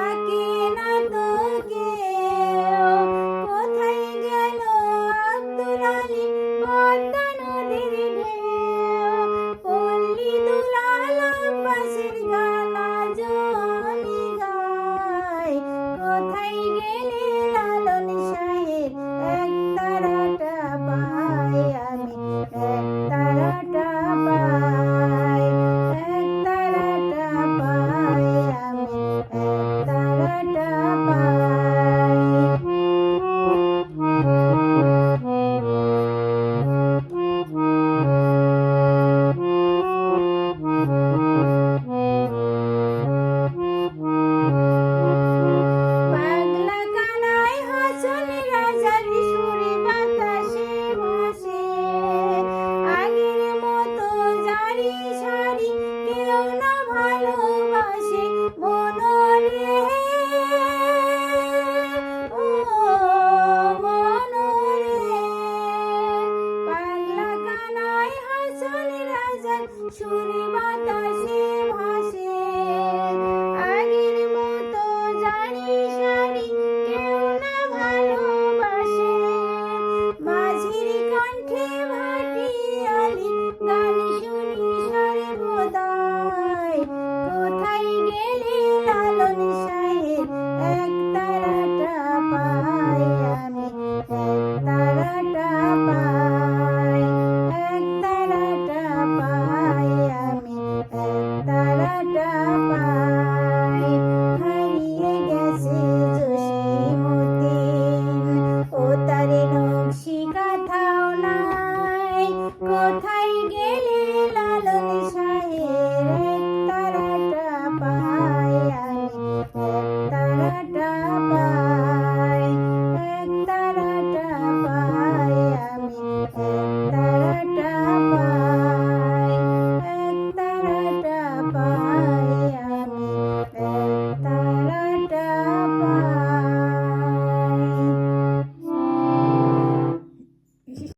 আঁকে না তো কেউ। কোথায় গেল আব্দুল আলী পদ্মা নদীর ঢেউ? পল্লী দুলাল আব্বাসের গান আজও আমি গাই। কোথায় গেলে লালন শাহের একতারাটা পাই আমি, একতারাটা পাই, একতারাটা পাই আমি, একতারাটা পাই। পাগলা কানাই হাসন রাজার সুরে বাতাসে ভাসে। আগের মতো জারি সারি কেউ না ভালোবাসে মনরে, ও মনরে। পাগলা কানাই হাসন রাজার সুরে বাতাসে ভাসে। আগের মতো জারি সারি কেউ না ভালোবাসে। মাঝির কণ্ঠে ভাটিয়ালি গান শুনি সর্বদাই। কোথায় গেলে লালন শাহের একতারাটা পাই আমি, একতারাটা পাই, একতারাটা পাই আমি, একতারাটা পাই। হারিয়ে গেছে জসীমউদ্দিন, ও তার নকশি কাঁথাও নাই। কোথায় গেলে